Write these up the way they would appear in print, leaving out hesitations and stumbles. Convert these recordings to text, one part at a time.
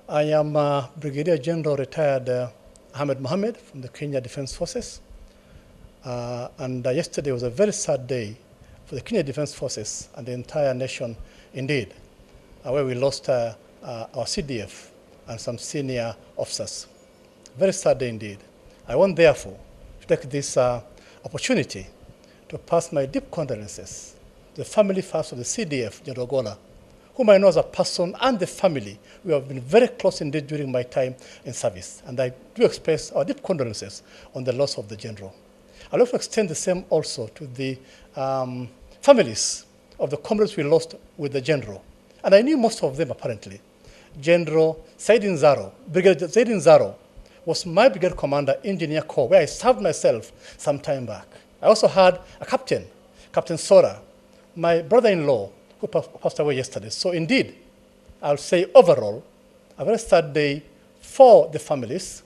I am Brigadier General retired Ahmed Mohammed from the Kenya Defense Forces. And yesterday was a very sad day for the Kenya Defense Forces and the entire nation indeed, where we lost our CDF and some senior officers. Very sad day indeed. I want therefore to take this opportunity to pass my deep condolences to the family first of the CDF, General Ogolla, whom I know as a person and the family. We have been very close indeed during my time in service. And I do express our deep condolences on the loss of the general. I'd like to extend the same also to the families of the comrades we lost with the general. And I knew most of them apparently. General Saidin Zaro, Brigadier Saidin Zaro, was my brigade commander, Engineer Corps, where I served myself some time back. I also had a captain, Captain Sora, my brother-in-law, who passed away yesterday. So indeed, I'll say overall, a very sad day for the families,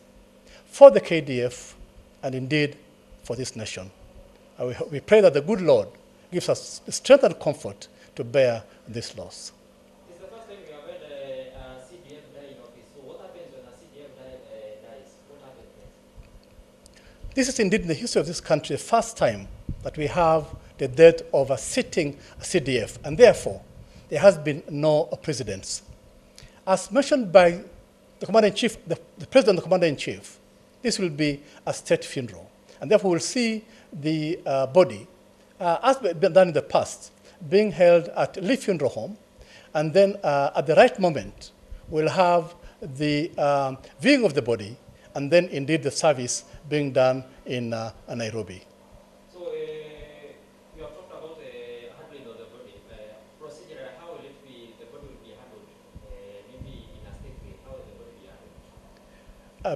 for the KDF, and indeed for this nation. We pray that the good Lord gives us the strength and comfort to bear this loss. This is the first time we have heard a CDF die in office. So what happens when a CDF dies? What happens next? This is indeed in the history of this country the first time that we have the death of a sitting CDF, and therefore there has been no precedents. As mentioned by the Commander-in-Chief, the President and the Commander-in-Chief, this will be a state funeral, and therefore we'll see the body, as been done in the past, being held at Lee Funeral Home, and then at the right moment, we'll have the viewing of the body, and then indeed the service being done in Nairobi.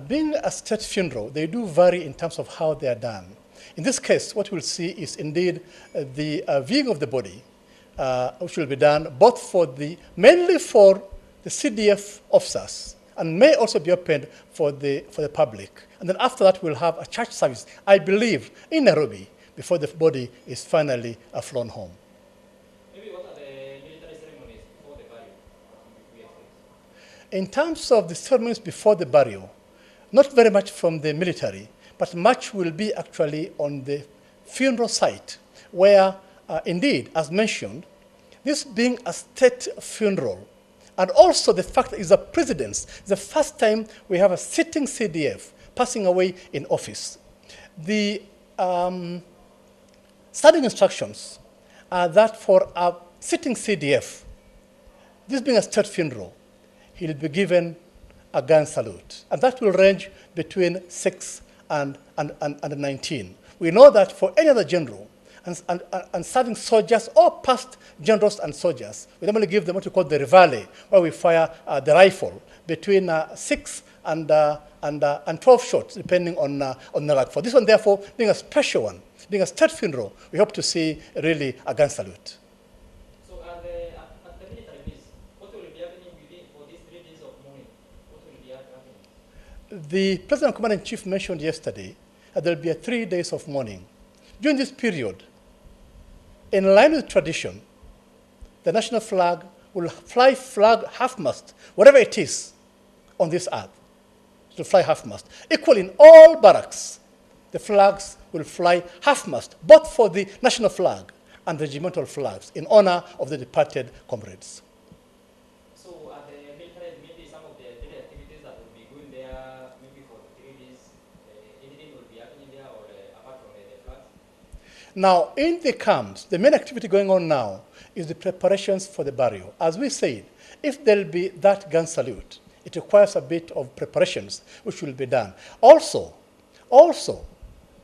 Being a state funeral, they do vary in terms of how they are done. In this case, what we'll see is indeed the viewing of the body, which will be done both mainly for the CDF officers, and may also be opened for the public. And then after that, we'll have a church service, I believe, in Nairobi, before the body is finally flown home. Maybe what are the military ceremonies before the burial? In terms of the ceremonies before the burial, not very much from the military, but much will be actually on the funeral site, where indeed, as mentioned, this being a state funeral, and also the fact that it's a precedence, the first time we have a sitting CDF passing away in office. The standing instructions are that for a sitting CDF, this being a state funeral, he'll be given a gun salute. And that will range between 6 and 19. We know that for any other general and serving soldiers or past generals and soldiers, we normally give them what we call the rivale, where we fire the rifle between 6 and 12 shots, depending on the rank. For this one, therefore, being a special one, being a state funeral, we hope to see really a gun salute. The President and Commander-in-Chief mentioned yesterday that there will be 3 days of mourning. During this period, in line with tradition, the national flag will fly flag half-mast, whatever it is on this earth, it will fly half-mast. Equally, in all barracks, the flags will fly half-mast, both for the national flag and regimental flags, in honor of the departed comrades. Now, in the camps, the main activity going on now is the preparations for the burial. As we said, if there will be that gun salute, it requires a bit of preparations, which will be done. Also,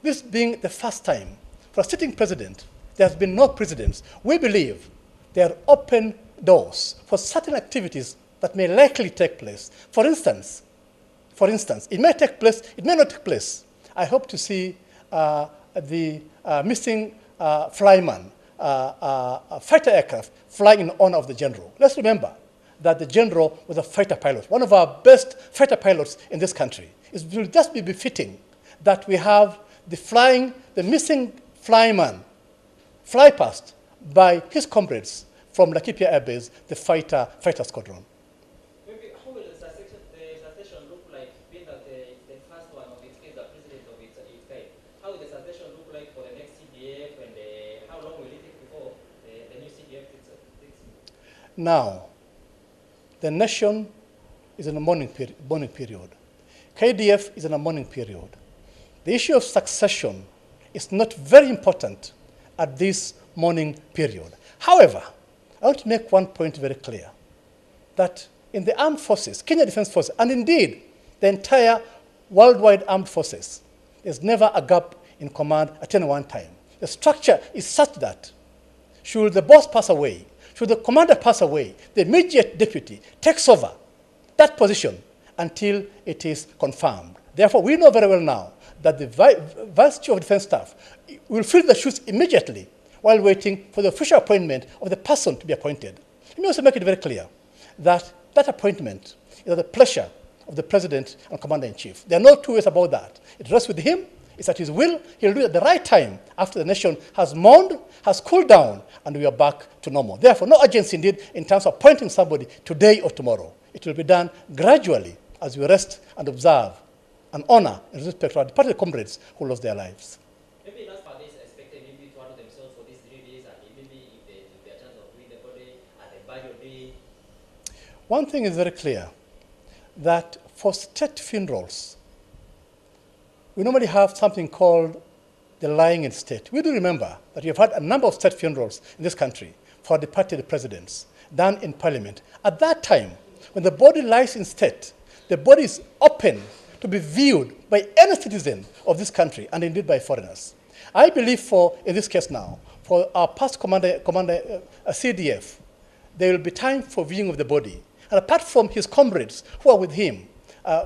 this being the first time for a sitting president, there has been no precedents. We believe there are open doors for certain activities that may likely take place. For instance, it may take place, it may not take place. I hope to see the missing flyman, fighter aircraft flying in honor of the general. Let's remember that the general was a fighter pilot, one of our best fighter pilots in this country. It will just be befitting that we have the missing flyman fly past by his comrades from Laikipia Air Base, the fighter squadron. Maybe how will the succession look like, being that it's the first one of its kind, the president of its kind? How will the succession look like for the next CDF, and how long will it take before the new CDF takes in? Now, the nation is in a mourning period. KDF is in a mourning period. The issue of succession is not very important at this mourning period. However, I want to make one point very clear, that in the armed forces, Kenya Defense Forces, and indeed the entire worldwide armed forces, there's never a gap in command at any one time. The structure is such that should the boss pass away, should the commander pass away, the immediate deputy takes over that position until it is confirmed. Therefore, we know very well now that the Vice Chief of Defense Staff will fill the shoes immediately while waiting for the official appointment of the person to be appointed. Let me also make it very clear that that appointment is at the pleasure of the President and Commander-in-Chief. There are no two ways about that. It rests with him. It's at his will. He'll do it at the right time after the nation has mourned, has cooled down, and we are back to normal. Therefore, no urgency indeed in terms of appointing somebody today or tomorrow. It will be done gradually as we rest and observe and honor and respect our departed comrades who lost their lives. Maybe last part is expected maybe to honor themselves for these 3 days, and maybe if there are chance of doing the body at the burial day. One thing is very clear, that for state funerals, we normally have something called the lying in state. We do remember that we have had a number of state funerals in this country for departed presidents done in parliament. At that time, when the body lies in state, the body is open to be viewed by any citizen of this country, and indeed by foreigners. I believe in this case now, for our past commander CDF, there will be time for viewing of the body. And apart from his comrades who are with him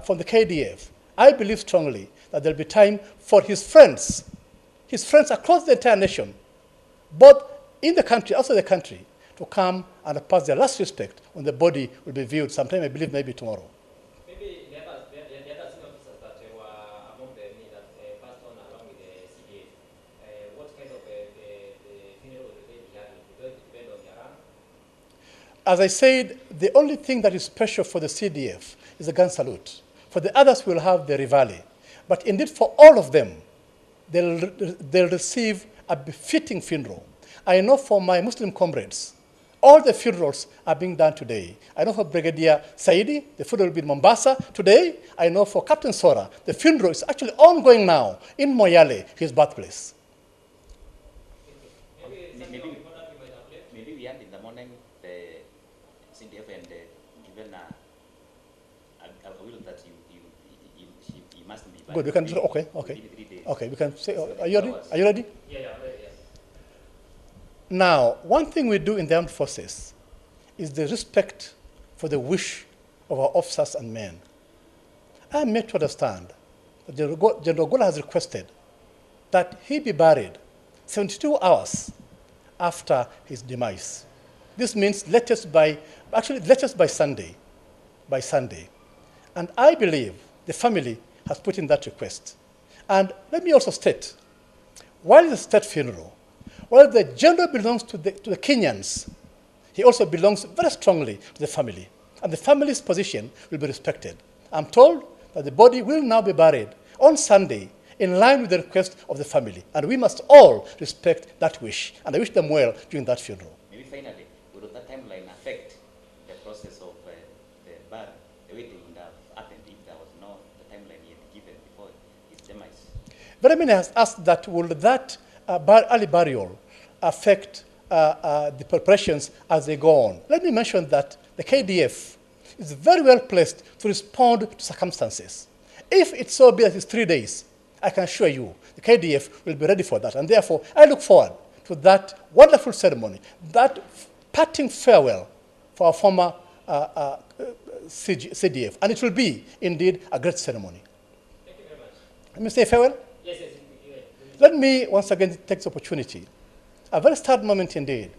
from the KDF, I believe strongly that there will be time for his friends across the entire nation, both in the country, outside the country, to come and pass their last respect when the body will be viewed sometime, I believe, maybe tomorrow. Maybe the other senior officers that were among the that passed on along with the CDF, what kind of the funeral will they be having? Will it depend on their rank? As I said, the only thing that is special for the CDF is the gun salute. For the others, we'll have the reveille. But indeed, for all of them, they'll receive a befitting funeral. I know for my Muslim comrades, all the funerals are being done today. I know for Brigadier Saidi, the funeral will be in Mombasa today. I know for Captain Sora, the funeral is actually ongoing now in Moyale, his birthplace. Maybe we end in the morning, the CDF, and given a will that you must be. Good, we can, okay. Okay, we can say, are you ready? Are you ready? Yeah, ready, yes. Now, one thing we do in the armed forces is the respect for the wish of our officers and men. I am made to understand that General Ogolla has requested that he be buried 72 hours after his demise. This means latest by Sunday. And I believe the family has put in that request. And let me also state, while it's a state funeral, while the general belongs to the Kenyans, he also belongs very strongly to the family. And the family's position will be respected. I'm told that the body will now be buried on Sunday in line with the request of the family. And we must all respect that wish. And I wish them well during that funeral. Maybe finally, would that timeline affect the process of the burial, the way it would have happened if there was no the timeline he had given before his demise? Very many has asked that, will that early burial affect the preparations as they go on? Let me mention that the KDF is very well placed to respond to circumstances. If it's so be that it's 3 days, I can assure you the KDF will be ready for that. And therefore, I look forward to that wonderful ceremony, that parting farewell for our former CDF. And it will be, indeed, a great ceremony. Thank you very much. Let me say farewell. Yes. Let me once again take this opportunity, a very sad moment indeed,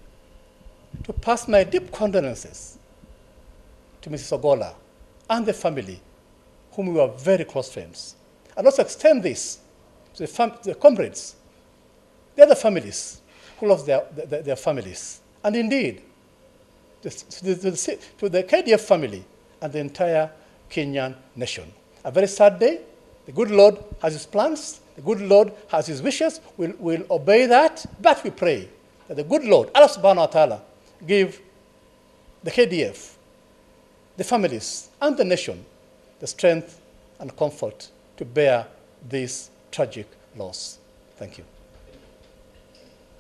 to pass my deep condolences to Mrs. Ogolla and the family, whom we were very close friends. And also extend this to the comrades, the other families who lost their families. And indeed, to the KDF family and the entire Kenyan nation. A very sad day. The good Lord has his plans. The good Lord has his wishes. We'll obey that. But we pray that the good Lord, Allah subhanahu wa ta'ala, give the KDF, the families, and the nation the strength and comfort to bear this tragic loss. Thank you.